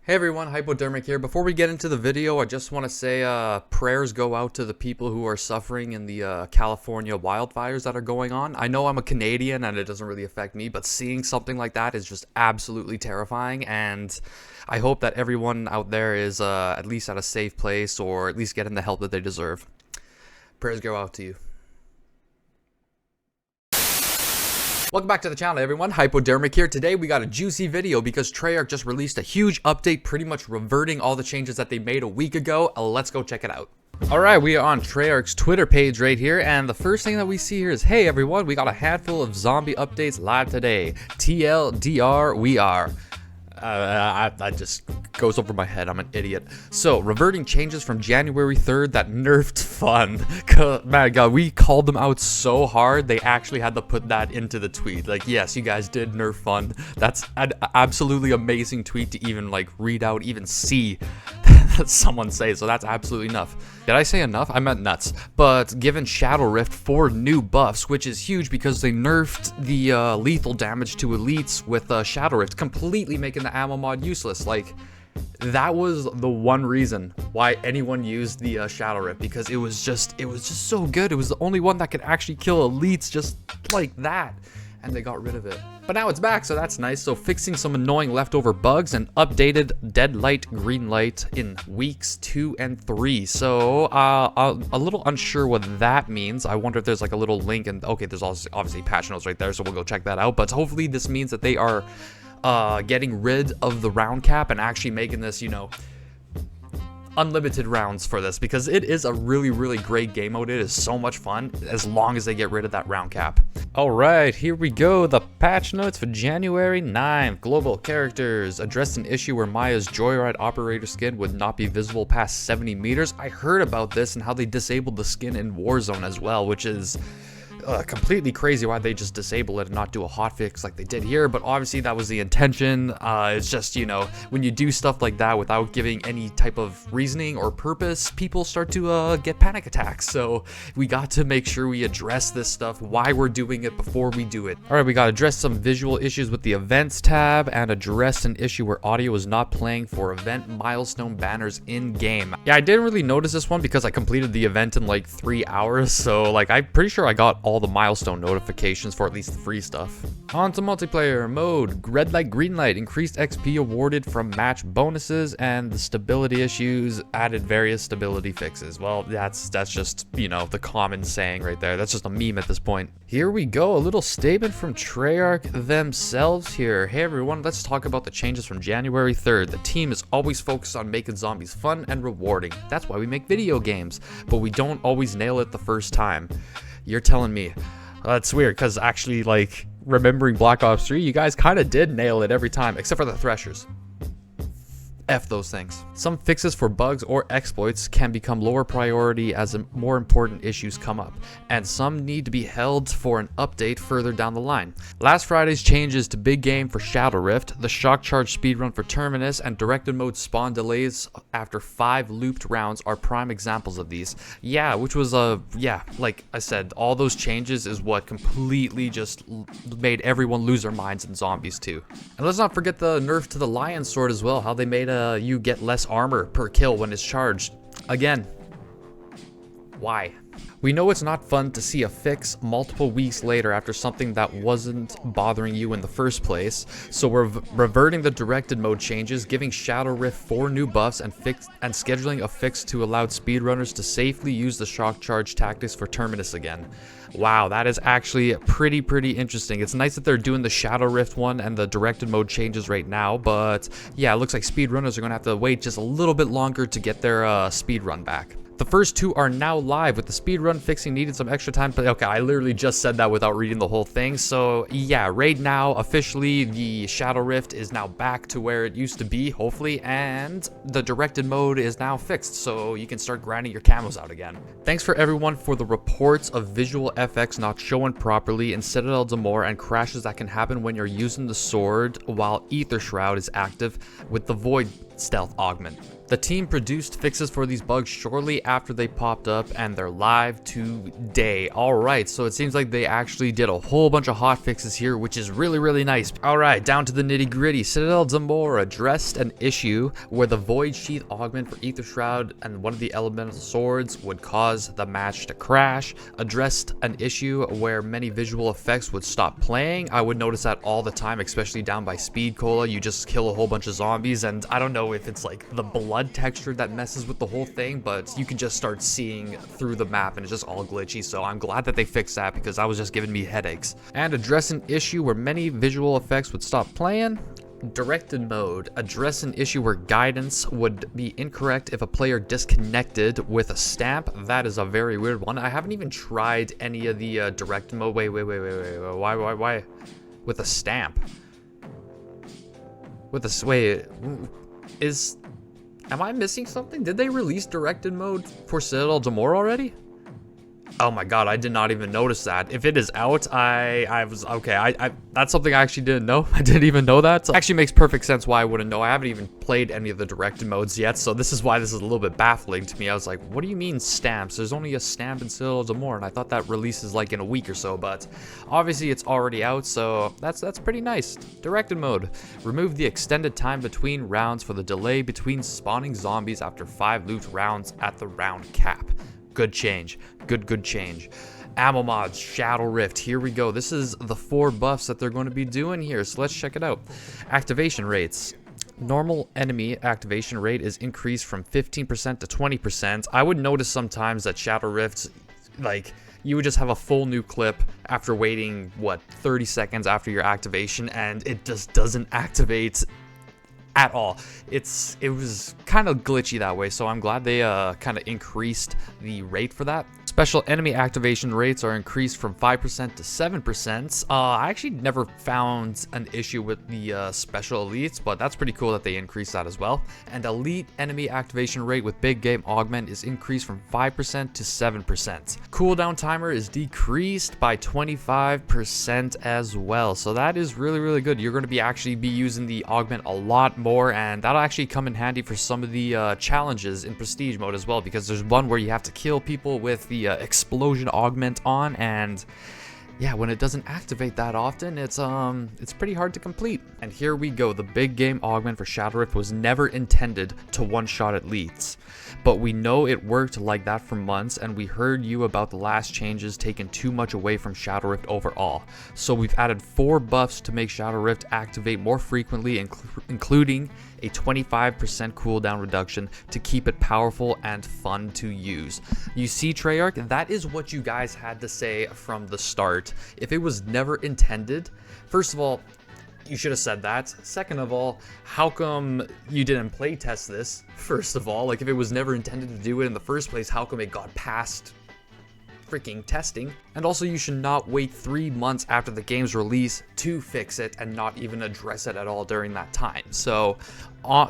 Hey everyone, Hypodermic here. Before we get into the video, I just want to say prayers go out to the people who are suffering in the California wildfires that are going on. I know I'm a Canadian and it doesn't really affect me, but seeing something like that is just absolutely terrifying, and I hope that everyone out there is at least at a safe place or at least getting the help that they deserve. Prayers go out to you. Welcome back to the channel, everyone. Hypodermic here. Today we got a juicy video because Treyarch just released a huge update pretty much reverting all the changes that they made a week ago. Let's go check it out. Alright, we are on Treyarch's Twitter page right here, and the first thing that we see here is, hey everyone, we got a handful of zombie updates live today. TLDR, we are. That just goes over my head. I'm an idiot. So, reverting changes from January 3rd that nerfed fun. Man, God, we called them out so hard, they actually had to put that into the tweet. Like, yes, you guys did nerf fun. That's an absolutely amazing tweet to even, like, read out, even see someone say, so that's absolutely enough. Did I say enough? I meant nuts. But given Shadow Rift 4 new buffs, which is huge because they nerfed the lethal damage to elites with Shadow Rift, completely making the ammo mod useless. Like, that was the one reason why anyone used the Shadow Rift, because it was just so good. It was the only one that could actually kill elites just like that, and they got rid of it. But now it's back, so that's nice. So fixing some annoying leftover bugs and updated Deadlight Greenlight in weeks 2 and 3. So a little unsure what that means. I wonder if there's like a little link, and okay, there's also obviously patch notes right there, so we'll go check that out. But hopefully this means that they are getting rid of the round cap and actually making this, you know, unlimited rounds for this, because it is a really great game mode. It is so much fun as long as they get rid of that round cap. All right, here we go. The patch notes for January 9th. Global characters addressed an issue where Maya's Joyride operator skin would not be visible past 70 meters. I heard about this and how they disabled the skin in Warzone as well, which is completely crazy why they just disable it and not do a hotfix like they did here, but obviously that was the intention. It's just, you know, when you do stuff like that without giving any type of reasoning or purpose, people start to get panic attacks. So we got to make sure we address this stuff, why we're doing it before we do it. All right, we got to address some visual issues with the events tab and address an issue where audio is not playing for event milestone banners in game. Yeah, I didn't really notice this one because I completed the event in like 3 hours, so like I'm pretty sure I got all the milestone notifications for at least the free stuff. On to multiplayer mode. Deadlight Greenlight increased XP awarded from match bonuses, and the stability issues added various stability fixes. Well, that's just, you know, the common saying right there. That's just a meme at this point. Here we go, a little statement from Treyarch themselves here. Hey everyone, let's talk about the changes from January 3rd. The team is always focused on making zombies fun and rewarding. That's why we make video games, but we don't always nail it the first time. You're telling me. That's weird, because actually, like, remembering Black Ops 3, you guys kind of did nail it every time, except for the Threshers. F those things. Some fixes for bugs or exploits can become lower priority as more important issues come up, and some need to be held for an update further down the line. Last Friday's changes to Big Game for Shadow Rift, the Shock Charge speedrun for Terminus, and directed mode spawn delays after 5 looped rounds are prime examples of these. Yeah, which was yeah, like I said, all those changes is what completely just made everyone lose their minds in Zombies too. And let's not forget the nerf to the Lion Sword as well, how they made you get less armor per kill when it's charged. Again, why? We know it's not fun to see a fix multiple weeks later after something that wasn't bothering you in the first place, so we're reverting the directed mode changes, giving Shadow Rift 4 new buffs, and scheduling a fix to allow speedrunners to safely use the shock charge tactics for Terminus again. Wow, that is actually pretty interesting. It's nice that they're doing the Shadow Rift one and the directed mode changes right now, but yeah, it looks like speedrunners are going to have to wait just a little bit longer to get their speedrun back. The first 2 are now live, with the speedrun fixing needed some extra time, but okay, I literally just said that without reading the whole thing. So yeah, right now, officially, the Shadow Rift is now back to where it used to be, hopefully, and the directed mode is now fixed, so you can start grinding your camos out again. Thanks for everyone for the reports of visual FX not showing properly in Citadel D'Amour and crashes that can happen when you're using the sword while Ether Shroud is active with the Void stealth augment. The team produced fixes for these bugs shortly after they popped up, and they're live today. Alright, so it seems like they actually did a whole bunch of hot fixes here, which is really, really nice. Alright, down to the nitty gritty. Citadel Zamora addressed an issue where the Void Sheath augment for Aether Shroud and one of the elemental swords would cause the match to crash. Addressed an issue where many visual effects would stop playing. I would notice that all the time, especially down by Speed Cola. You just kill a whole bunch of zombies, and I don't know if it's like the blood texture that messes with the whole thing, but you can just start seeing through the map and it's just all glitchy. So I'm glad that they fixed that, because that was just giving me headaches. And address an issue where many visual effects would stop playing. Directed mode. Address an issue where guidance would be incorrect if a player disconnected with a stamp. That is a very weird one. I haven't even tried any of the directed mode. Wait. Why? With a stamp. With a wait. Am I missing something? Did they release directed mode for Citadel Zamora already? Oh my god, I did not even notice that. If it is out, I was okay. That's something I actually didn't know. I didn't even know that. So it actually makes perfect sense why I wouldn't know. I haven't even played any of the directed modes yet, so this is why this is a little bit baffling to me. I was like, what do you mean stamps? There's only a stamp in Citadel Zamora, and I thought that releases like in a week or so, but obviously it's already out, so that's pretty nice. Directed mode. Remove the extended time between rounds for the delay between spawning zombies after 5 loot rounds at the round cap. Good change. Good change. Ammo mods, Shadow Rift. Here we go. This is the 4 buffs that they're going to be doing here, so let's check it out. Activation rates. Normal enemy activation rate is increased from 15% to 20%. I would notice sometimes that Shadow Rift, like, you would just have a full new clip after waiting, what, 30 seconds after your activation, and it just doesn't activate at all. It was kind of glitchy that way, so I'm glad they kind of increased the rate for that. Special enemy activation rates are increased from 5% to 7%. I actually never found an issue with the special elites, but that's pretty cool that they increased that as well. And elite enemy activation rate with big game augment is increased from 5% to 7%. Cooldown timer is decreased by 25% as well, so that is really, really good. You're going to actually be using the augment a lot more, and that'll actually come in handy for some of the challenges in prestige mode as well, because there's one where you have to kill people with the explosion augment on, and yeah, when it doesn't activate that often, it's pretty hard to complete. And here we go. The big game augment for Shadow Rift was never intended to one-shot elites, but we know it worked like that for months, and we heard you about the last changes taking too much away from Shadow Rift overall. So we've added 4 buffs to make Shadow Rift activate more frequently, including a 25% cooldown reduction to keep it powerful and fun to use. You see, Treyarch, that is what you guys had to say from the start. If it was never intended, first of all, you should have said that. Second of all, how come you didn't playtest this? First of all, like, if it was never intended to do it in the first place, how come it got past freaking testing? And also, you should not wait 3 months after the game's release to fix it and not even address it at all during that time. So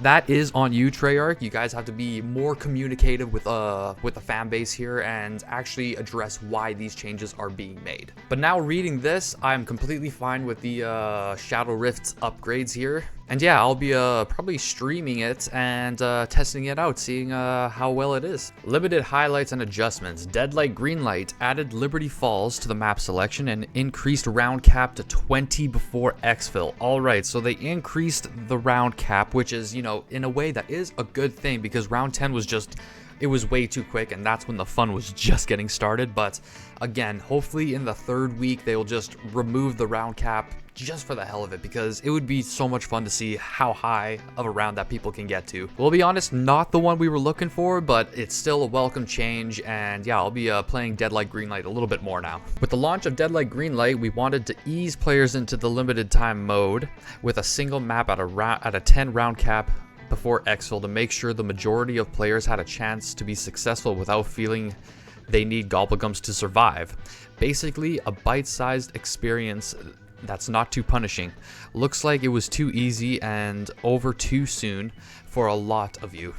that is on you, Treyarch. You guys have to be more communicative with the fan base here and actually address why these changes are being made. But now reading this, I'm completely fine with the Shadow Rift upgrades here. And yeah, I'll be probably streaming it and testing it out, seeing how well it is. Limited highlights and adjustments. Deadlight Greenlight added Liberty Falls to the map selection and increased round cap to 20 before exfil. Alright, so they increased the round cap, which is, you know, in a way that is a good thing, because round 10 was just, it was way too quick, and that's when the fun was just getting started. But again, hopefully in the 3rd week they'll just remove the round cap just for the hell of it, because it would be so much fun to see how high of a round that people can get to. We'll be honest, not the one we were looking for, but it's still a welcome change. And yeah, I'll be playing Deadlight Greenlight a little bit more now. With the launch of Deadlight Greenlight, we wanted to ease players into the limited time mode with a single map at a 10 round cap before exfil, to make sure the majority of players had a chance to be successful without feeling they need gobblegums to survive. Basically, a bite-sized experience that's not too punishing. Looks like it was too easy and over too soon for a lot of you.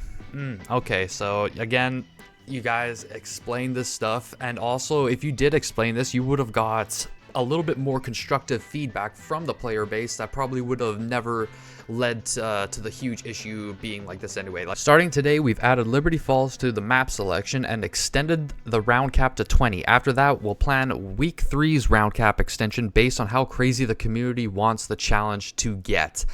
Okay, so again, you guys explained this stuff, and also if you did explain this, you would have got a little bit more constructive feedback from the player base that probably would have never led to the huge issue being like this anyway. Like, starting today, we've added Liberty Falls to the map selection and extended the round cap to 20. After that, we'll plan week 3's round cap extension based on how crazy the community wants the challenge to get.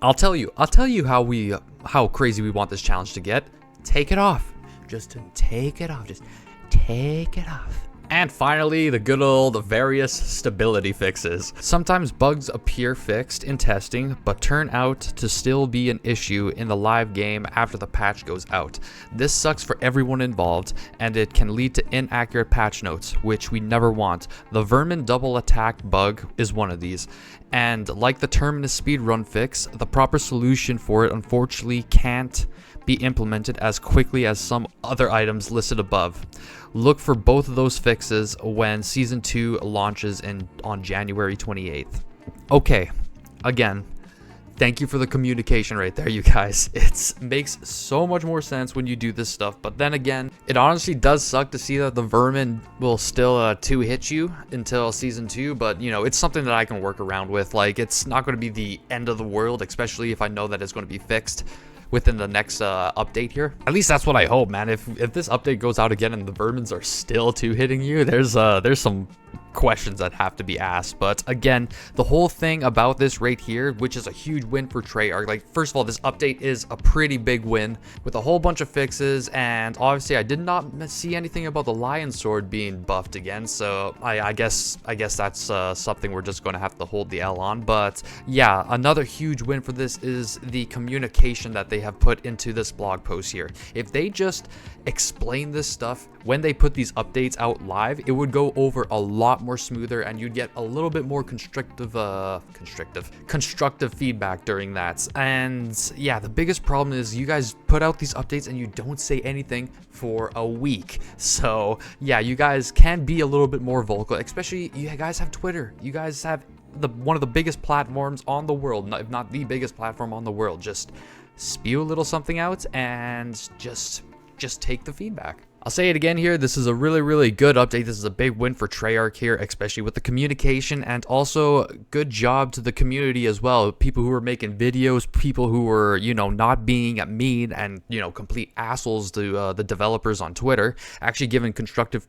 I'll tell you how crazy we want this challenge to get. Take it off. Just take it off. Just take it off. And finally, the good old various stability fixes. Sometimes bugs appear fixed in testing, but turn out to still be an issue in the live game after the patch goes out. This sucks for everyone involved, and it can lead to inaccurate patch notes, which we never want. The vermin double attack bug is one of these. And like the Terminus speedrun fix, the proper solution for it unfortunately can't be implemented as quickly as some other items listed above. Look for both of those fixes when Season 2 launches on January 28th. Okay, again, thank you for the communication right there, you guys. It makes so much more sense when you do this stuff, but then again, it honestly does suck to see that the vermin will still 2-hit you until Season 2, but you know, it's something that I can work around with. Like, it's not going to be the end of the world, especially if I know that it's going to be fixed within the next update here. At least that's what I hope, man. If this update goes out again and the vermins are still 2-hitting you, there's some questions that have to be asked. But again, the whole thing about this right here, which is a huge win for Treyarch, like, first of all, this update is a pretty big win with a whole bunch of fixes, and obviously I did not see anything about the Lion Sword being buffed again, so I guess that's something we're just going to have to hold the L on. But yeah, another huge win for this is the communication that they have put into this blog post here. If they just explain this stuff when they put these updates out live, it would go over a lot more smoother, and you'd get a little bit more constructive feedback during that. And yeah, the biggest problem is you guys put out these updates and you don't say anything for a week. So yeah, you guys can be a little bit more vocal, especially you guys have Twitter. You guys have one of the biggest platforms on the world, if not the biggest platform on the world. Just spew a little something out and just take the feedback. I'll say it again here, this is a really good update. This is a big win for Treyarch here, especially with the communication, and also good job to the community as well. People who are making videos, people who were, you know, not being mean and, you know, complete assholes to the developers on Twitter, actually giving constructive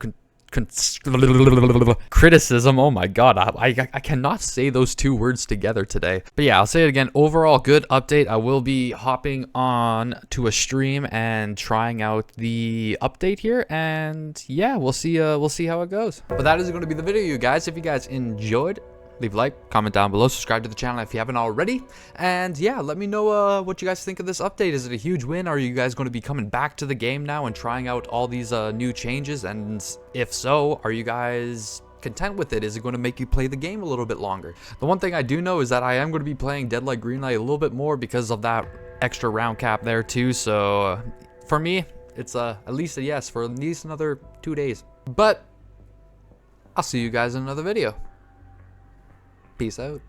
criticism. Oh my god, I cannot say those two words together today. But yeah, I'll say it again. Overall, good update. I will be hopping on to a stream and trying out the update here, and yeah, we'll see how it goes. But that is going to be the video, you guys. If you guys enjoyed, leave a like, comment down below, subscribe to the channel if you haven't already, and yeah, let me know what you guys think of this update. Is it a huge win? Are you guys going to be coming back to the game now and trying out all these new changes? And if so, are you guys content with it? Is it going to make you play the game a little bit longer? The one thing I do know is that I am going to be playing Deadlight Greenlight a little bit more because of that extra round cap there too. So for me, it's at least a yes for at least another 2 days. But I'll see you guys in another video. Peace out.